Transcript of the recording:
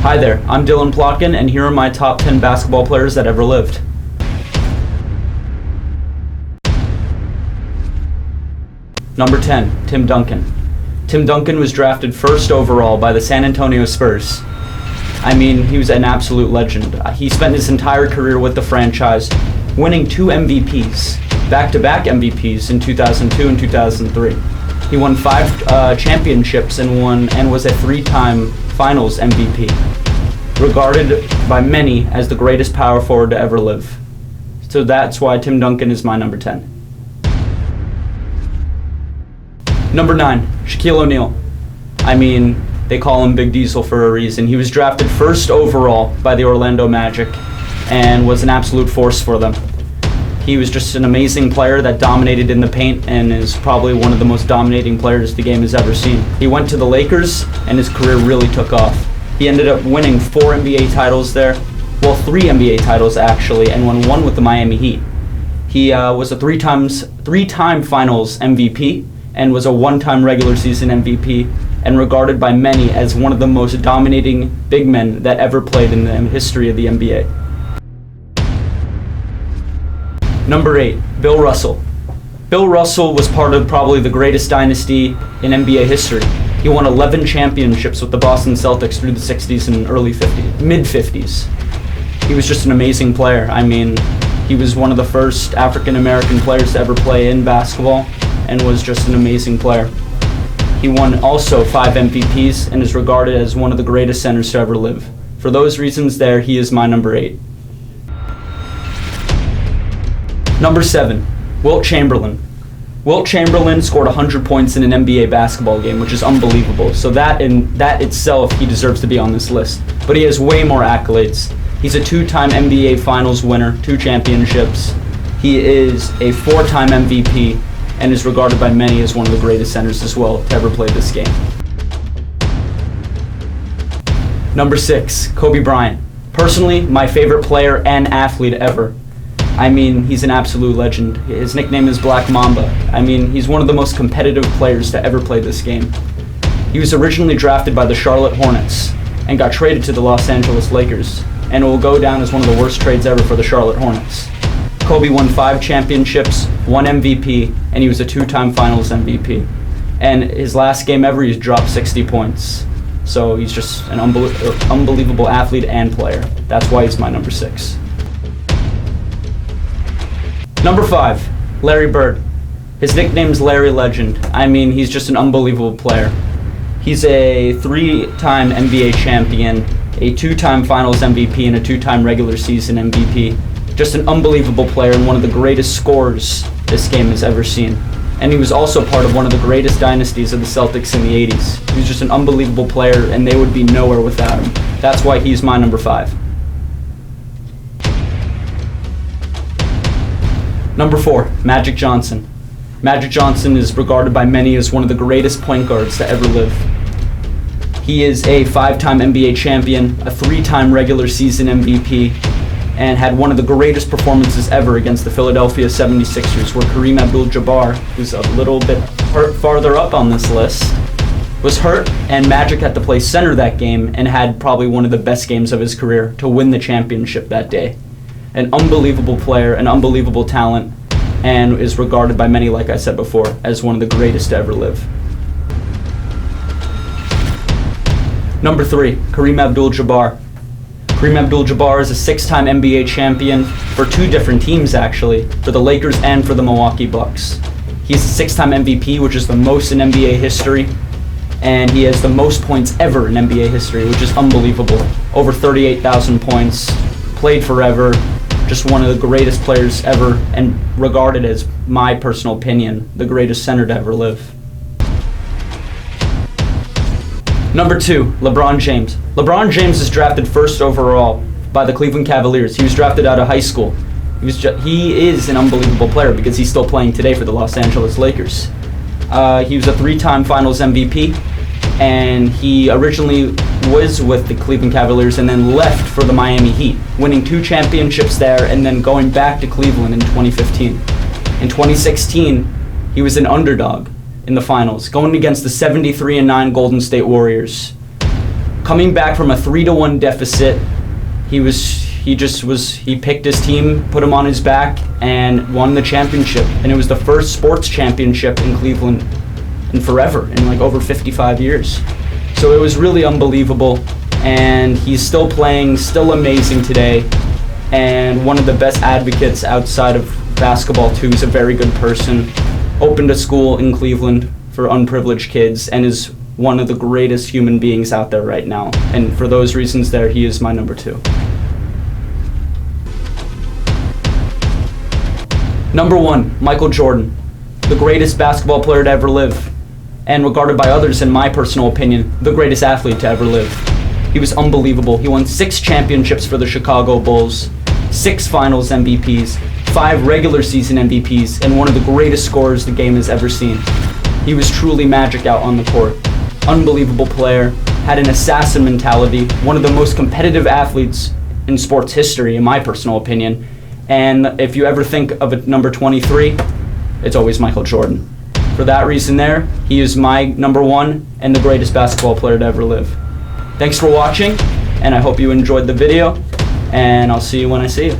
Hi there, I'm Dylan Plotkin, and here are my top 10 basketball players that ever lived. Number 10, Tim Duncan. Tim Duncan was drafted first overall by the San Antonio Spurs. I mean, he was an absolute legend. He spent his entire career with the franchise, winning 2 MVPs, back-to-back MVPs in 2002 and 2003. He won 5 championships and was a 3-time Finals MVP, regarded by many as the greatest power forward to ever live. So that's why Tim Duncan is my number 10. Number 9, Shaquille O'Neal. I mean, they call him Big Diesel for a reason. He was drafted first overall by the Orlando Magic and was an absolute force for them. He was just an amazing player that dominated in the paint and is probably one of the most dominating players the game has ever seen. He went to the Lakers and his career really took off. He ended up winning 4 NBA titles there, well 3 NBA titles actually, and won 1 with the Miami Heat. He was a 3-time Finals MVP and was a 1-time regular season MVP and regarded by many as one of the most dominating big men that ever played in the history of the NBA. Number 8, Bill Russell. Bill Russell was part of probably the greatest dynasty in NBA history. He won 11 championships with the Boston Celtics through the 60s and mid-50s. He was just an amazing player. I mean, he was one of the first African American players to ever play in basketball and was just an amazing player. He won also 5 MVPs and is regarded as one of the greatest centers to ever live. For those reasons there, he is my number 8. Number 7, Wilt Chamberlain. Wilt Chamberlain scored 100 points in an NBA basketball game, which is unbelievable. So that itself, he deserves to be on this list. But he has way more accolades. He's a 2-time NBA Finals winner, 2 championships. He is a 4-time MVP and is regarded by many as one of the greatest centers as well to ever play this game. Number 6, Kobe Bryant. Personally, my favorite player and athlete ever. I mean, he's an absolute legend. His nickname is Black Mamba. I mean, he's one of the most competitive players to ever play this game. He was originally drafted by the Charlotte Hornets and got traded to the Los Angeles Lakers, and it will go down as one of the worst trades ever for the Charlotte Hornets. Kobe won 5 championships, 1 MVP, and he was a 2-time Finals MVP. And his last game ever, he's dropped 60 points. So he's just an unbelievable athlete and player. That's why he's my number 6. Number 5, Larry Bird. His nickname's Larry Legend. I mean, he's just an unbelievable player. He's a 3-time NBA champion, a 2-time Finals MVP, and a 2-time regular season MVP. Just an unbelievable player and one of the greatest scorers this game has ever seen. And he was also part of one of the greatest dynasties of the Celtics in the 80s. He was just an unbelievable player, and they would be nowhere without him. That's why he's my number 5. Number 4, Magic Johnson. Magic Johnson is regarded by many as one of the greatest point guards to ever live. He is a 5-time NBA champion, a 3-time regular season MVP, and had one of the greatest performances ever against the Philadelphia 76ers, where Kareem Abdul-Jabbar, who's a little bit farther up on this list, was hurt, and Magic had to play center that game and had probably one of the best games of his career to win the championship that day. An unbelievable player, an unbelievable talent, and is regarded by many, like I said before, as one of the greatest to ever live. Number 3, Kareem Abdul-Jabbar. Kareem Abdul-Jabbar is a 6-time NBA champion for 2 different teams actually, for the Lakers and for the Milwaukee Bucks. He's a 6-time MVP, which is the most in NBA history, and he has the most points ever in NBA history, which is unbelievable. Over 38,000 points, played forever, just one of the greatest players ever, and regarded as, my personal opinion, the greatest center to ever live. Number 2, LeBron James. LeBron James is drafted first overall by the Cleveland Cavaliers. He was drafted out of high school. He is an unbelievable player because he's still playing today for the Los Angeles Lakers. He was a 3-time Finals MVP, and he originally was with the Cleveland Cavaliers and then left for the Miami Heat, winning 2 championships there and then going back to Cleveland in 2015. In 2016, he was an underdog in the finals, going against the 73-9 Golden State Warriors. Coming back from a 3-1 deficit, he picked his team, put him on his back, and won the championship. And it was the first sports championship in Cleveland in forever, in like over 55 years. So it was really unbelievable. And he's still playing, still amazing today, and one of the best advocates outside of basketball too. He's a very good person. Opened a school in Cleveland for unprivileged kids, and is one of the greatest human beings out there right now. And for those reasons there, he is my number 2. Number 1, Michael Jordan, the greatest basketball player to ever live, and regarded by others, in my personal opinion, the greatest athlete to ever live. He was unbelievable. He won 6 championships for the Chicago Bulls, 6 finals MVPs, 5 regular season MVPs, and one of the greatest scorers the game has ever seen. He was truly magic out on the court. Unbelievable player, had an assassin mentality, one of the most competitive athletes in sports history, in my personal opinion. And if you ever think of a number 23, it's always Michael Jordan. For that reason there, he is my number 1 and the greatest basketball player to ever live. Thanks for watching, and I hope you enjoyed the video, and I'll see you when I see you.